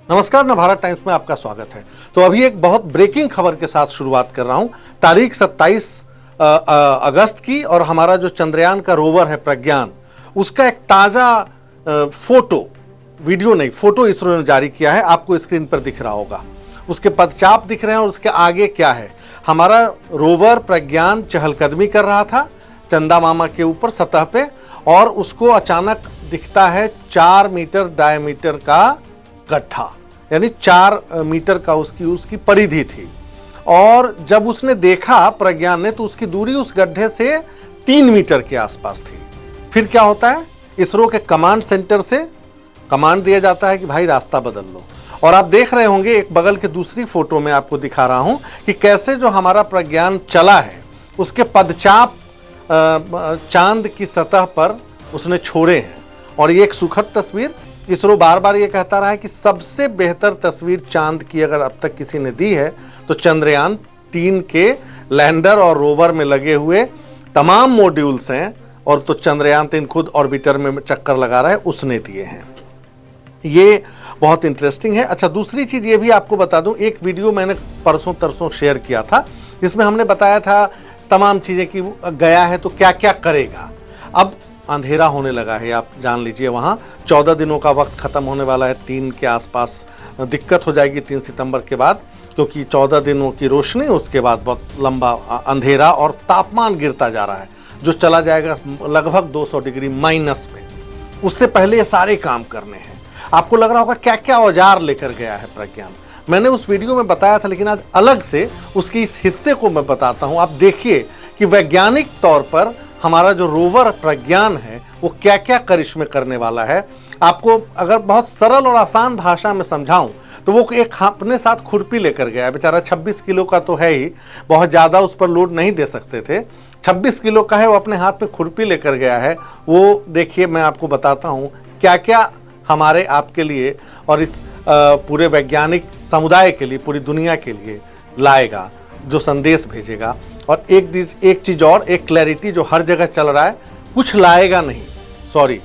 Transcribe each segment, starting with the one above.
नमस्कार, नवभारत टाइम्स में आपका स्वागत है। तो अभी एक बहुत ब्रेकिंग खबर के साथ शुरुआत कर रहा हूं। तारीख 27 अगस्त की, और हमारा जो चंद्रयान का रोवर है प्रज्ञान, उसका एक ताजा फोटो, वीडियो नहीं फोटो इसरो ने जारी किया है। आपको स्क्रीन पर दिख रहा होगा, उसके पदचाप दिख रहे हैं और उसके आगे क्या है। हमारा रोवर प्रज्ञान चहलकदमी कर रहा था चंदा मामा के ऊपर सतह पे, और उसको अचानक दिखता है 4 मीटर डायमीटर का गड्ढा, यानी 4 मीटर का उसकी परिधि थी। और जब उसने देखा प्रज्ञान ने, तो उसकी दूरी उस गड्ढे से 3 मीटर के आसपास थी। फिर क्या होता है, इसरो के कमांड सेंटर से कमांड दिया जाता है कि भाई रास्ता बदल लो। और आप देख रहे होंगे एक बगल के दूसरी फोटो में आपको दिखा रहा हूं कि कैसे जो हमारा प्रज्ञान चला है, उसके पदचाप चांद की सतह पर उसने छोड़े हैं। और ये एक सुखद तस्वीर, इसरो बार बार ये कहता रहा है कि सबसे बेहतर तस्वीर चांद की अगर अब तक किसी ने दी है तो चंद्रयान 3 के लैंडर और रोवर में लगे हुए तमाम मॉड्यूल्स हैं, और तो चंद्रयान 3 खुद ऑर्बिटर में चक्कर लगा रहा है, उसने दिए हैं। ये बहुत इंटरेस्टिंग है। अच्छा, दूसरी चीज ये भी आपको बता दूं, एक वीडियो मैंने परसों तरसों शेयर किया था, जिसमें हमने बताया था तमाम चीजें कि गया है तो क्या क्या करेगा। अब अंधेरा होने लगा है, आप जान लीजिए। वहाँ 14 दिनों का वक्त खत्म होने वाला है, 3 के आसपास दिक्कत हो जाएगी 3 सितंबर के बाद, क्योंकि 14 दिनों की रोशनी, उसके बाद बहुत लंबा अंधेरा और तापमान गिरता जा रहा है, जो चला जाएगा लगभग 200 डिग्री माइनस में। उससे पहले ये सारे काम करने हैं। आपको लग रहा होगा क्या क्या औजार लेकर गया है प्रज्ञान। मैंने उस वीडियो में बताया था, लेकिन आज अलग से उसके इस हिस्से को मैं बताता हूँ। आप देखिए कि वैज्ञानिक तौर पर हमारा जो रोवर प्रज्ञान है वो क्या क्या करिश्मे करने वाला है। आपको अगर बहुत सरल और आसान भाषा में समझाऊं तो वो एक अपने साथ खुरपी लेकर गया है। बेचारा 26 किलो का तो है ही, बहुत ज़्यादा उस पर लोड नहीं दे सकते थे। 26 किलो का है, वो अपने हाथ में खुरपी लेकर गया है। वो देखिए, मैं आपको बताता हूँ क्या क्या हमारे आपके लिए और इस पूरे वैज्ञानिक समुदाय के लिए, पूरी दुनिया के लिए लाएगा, जो संदेश भेजेगा। और एक चीज और, एक क्लैरिटी जो हर जगह चल रहा है, कुछ लाएगा नहीं, सॉरी,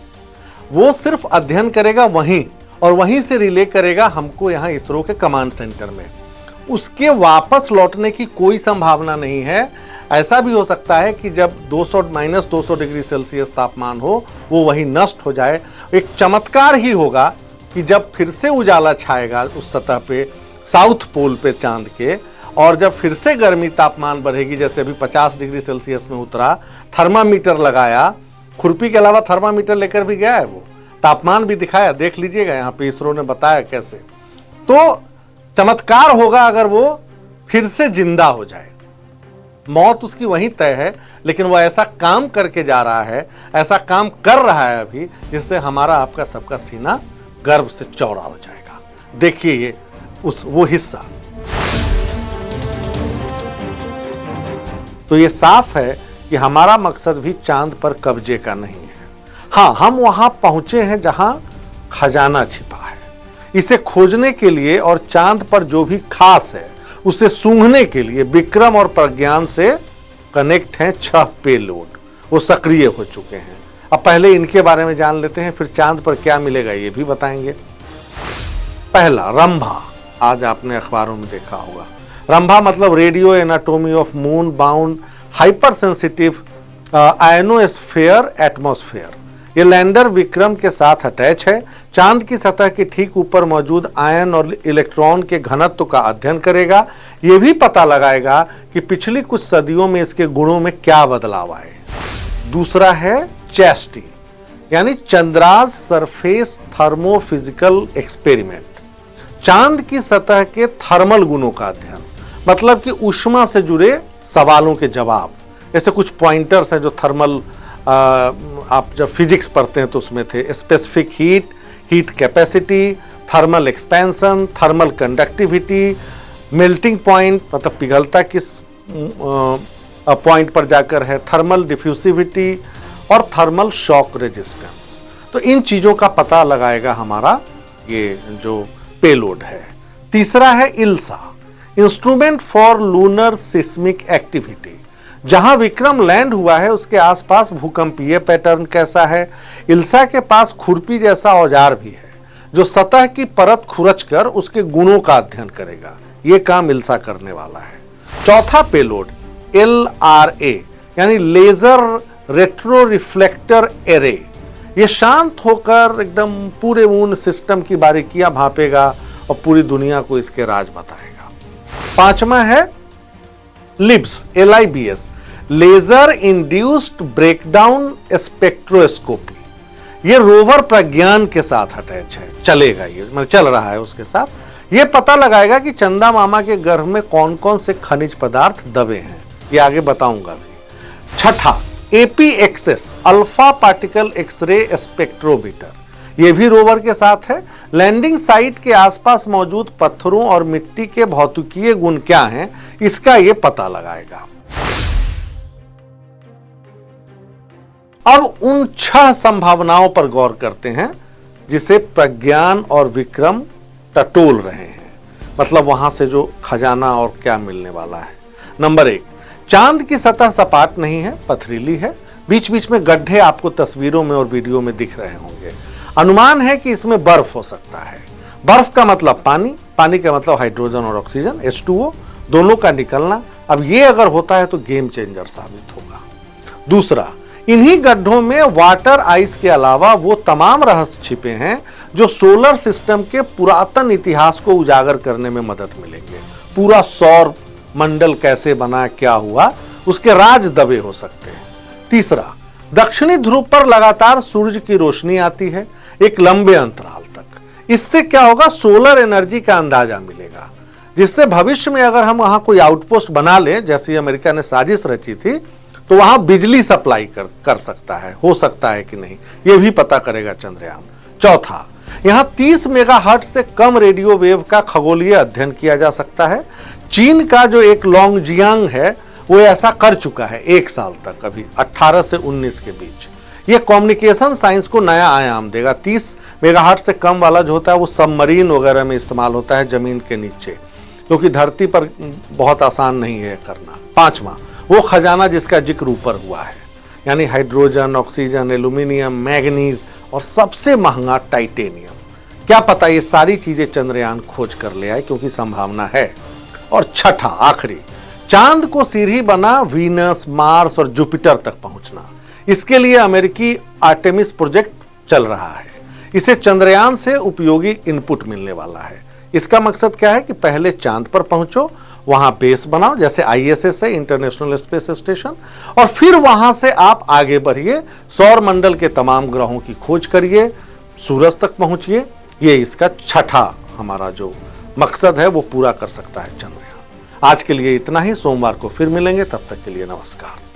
वो सिर्फ अध्ययन करेगा वहीं, और वहीं से रिले करेगा हमको यहाँ इसरो के कमांड सेंटर में। उसके वापस लौटने की कोई संभावना नहीं है। ऐसा भी हो सकता है कि जब -200 डिग्री सेल्सियस तापमान हो, वो वही नष्ट हो जाए। एक चमत्कार ही होगा कि जब फिर से उजाला छाएगा उस सतह पे, साउथ पोल पे चांद के, और जब फिर से गर्मी तापमान बढ़ेगी, जैसे अभी 50 डिग्री सेल्सियस में उतरा, थर्मामीटर लगाया, खुरपी के अलावा थर्मामीटर लेकर भी गया है, वो तापमान भी दिखाया, देख लीजिएगा, यहाँ पे इसरो ने बताया कैसे। तो चमत्कार होगा अगर वो फिर से जिंदा हो जाए। मौत उसकी वहीं तय है, लेकिन वो ऐसा काम करके जा रहा है, ऐसा काम कर रहा है अभी, जिससे हमारा आपका सबका सीना गर्व से चौड़ा हो जाएगा। देखिए ये वो हिस्सा। तो ये साफ है कि हमारा मकसद भी चांद पर कब्जे का नहीं है। हाँ, हम वहां पहुंचे हैं जहां खजाना छिपा है। इसे खोजने के लिए और चांद पर जो भी खास है उसे सूंघने के लिए विक्रम और प्रज्ञान से कनेक्ट हैं 6 पेलोड, वो सक्रिय हो चुके हैं। अब पहले इनके बारे में जान लेते हैं, फिर चांद पर क्या मिलेगा ये भी बताएंगे। पहला, रंभा। आज आपने अखबारों में देखा होगा, रंभा मतलब radio anatomy of moon bound hyper sensitive ionosphere atmosphere. ये लैंडर विक्रम के साथ अटैच है। चांद की सतह के ठीक ऊपर मौजूद आयन और इलेक्ट्रॉन के घनत्व का अध्ययन करेगा। ये भी पता लगाएगा कि पिछली कुछ सदियों में इसके गुणों में क्या बदलाव आए। दूसरा है चेस्टी, यानी चंद्राज सरफेस थर्मोफिजिकल एक्सपेरिमेंट। चांद की सतह के थर्मल गुणों का अध्ययन, मतलब कि ऊष्मा से जुड़े सवालों के जवाब। ऐसे कुछ पॉइंटर्स हैं जो थर्मल, आप जब फिजिक्स पढ़ते हैं तो उसमें थे, specific heat, heat capacity, thermal expansion, thermal conductivity, melting point मतलब पिघलता किस पॉइंट पर जाकर है, थर्मल डिफ्यूसिविटी और थर्मल शॉक रेजिस्टेंस। तो इन चीजों का पता लगाएगा हमारा ये जो पेलोड है। तीसरा है ILSA, instrument for lunar seismic activity. जहां विक्रम लैंड हुआ है उसके आसपास भूकंपीय पैटर्न कैसा है। इल्सा के पास खुरपी जैसा औजार भी है जो सतह की परत खुरचकर उसके गुणों का अध्ययन करेगा। यह काम इल्सा करने वाला है। चौथा पेलोड LRA यानी लेजर रेट्रो रिफ्लेक्टर एरे, ये शांत होकर एकदम पूरे मून सिस्टम की बारीकियां भांपेगा और पूरी दुनिया को इसके राज बताएगा। पांचवा है LIBS laser induced breakdown spectroscopy. ये रोवर प्रज्ञान के साथ अटैच है, चलेगा, ये मतलब चल रहा है उसके साथ। ये पता लगाएगा कि चंदा मामा के गर्भ में कौन कौन से खनिज पदार्थ दबे हैं, ये आगे बताऊंगा भी। छठा APXS alpha particle X-ray spectrometer, ये भी रोवर के साथ है। लैंडिंग साइट के आसपास मौजूद पत्थरों और मिट्टी के भौतिकीय गुण क्या हैं, इसका ये पता लगाएगा। अब उन 6 संभावनाओं पर गौर करते हैं जिसे प्रज्ञान और विक्रम टटोल रहे हैं, मतलब वहां से जो खजाना और क्या मिलने वाला है। नंबर 1, चांद की सतह सपाट नहीं है, पथरीली है, बीच बीच में गड्ढे आपको तस्वीरों में और वीडियो में दिख रहे होंगे। अनुमान है कि इसमें बर्फ हो सकता है। बर्फ का मतलब पानी, पानी का मतलब हाइड्रोजन और ऑक्सीजन H2O दोनों का निकलना। अब ये अगर होता है तो गेम चेंजर साबित होगा। दूसरा, इन्हीं गड्ढों में वाटर आइस के अलावा वो तमाम रहस्य छिपे हैं जो सोलर सिस्टम के पुरातन इतिहास को उजागर करने में मदद मिलेंगे। पूरा सौर मंडल कैसे बना, क्या हुआ, उसके राज दबे हो सकते हैं। तीसरा, दक्षिणी ध्रुव पर लगातार सूरज की रोशनी आती है एक लंबे अंतराल तक। इससे क्या होगा, सोलर एनर्जी का अंदाजा मिलेगा, जिससे भविष्य में अगर हम वहां कोई आउटपोस्ट बना लें, जैसे अमेरिका ने साजिश रची थी, तो वहां बिजली सप्लाई कर सकता है, हो सकता है कि नहीं, यह भी पता करेगा चंद्रयान। चौथा, यहां 30 मेगाहर्ट्ज से कम रेडियो वेव का खगोलीय अध्ययन किया जा सकता है। चीन का जो एक लोंगजियांग है वो ऐसा कर चुका है 1 साल तक, अभी 18 से 19 के बीच। ये कम्युनिकेशन साइंस को नया आयाम देगा। 30 मेगाहर्ट्ज से कम वाला जो होता है वो सबमरीन वगैरह में इस्तेमाल होता है, जमीन के नीचे, क्योंकि धरती पर बहुत आसान नहीं है करना। पांचवा, वो खजाना जिसका जिक्र ऊपर हुआ है, यानी हाइड्रोजन, ऑक्सीजन, एल्यूमिनियम, मैग्नीज और सबसे महंगा टाइटेनियम। क्या पता ये सारी चीजें चंद्रयान खोज कर ले आए, क्योंकि संभावना है। और छठा, आखिरी, चांद को सीढ़ी बना वीनस, मार्स और जुपिटर तक पहुंचना। इसके लिए अमेरिकी आर्टेमिस प्रोजेक्ट चल रहा है। इसे चंद्रयान से उपयोगी इनपुट मिलने वाला है। इसका मकसद क्या है कि पहले चांद पर पहुंचो, वहां बेस बनाओ, जैसे ISS है, इंटरनेशनल स्पेस स्टेशन, और फिर वहां से आप आगे बढ़िए, सौर मंडल के तमाम ग्रहों की खोज करिए, सूरज तक पहुंचिए। ये इसका छठा हमारा जो मकसद है वो पूरा कर सकता है चंद्रयान। आज के लिए इतना ही, सोमवार को फिर मिलेंगे, तब तक के लिए नमस्कार।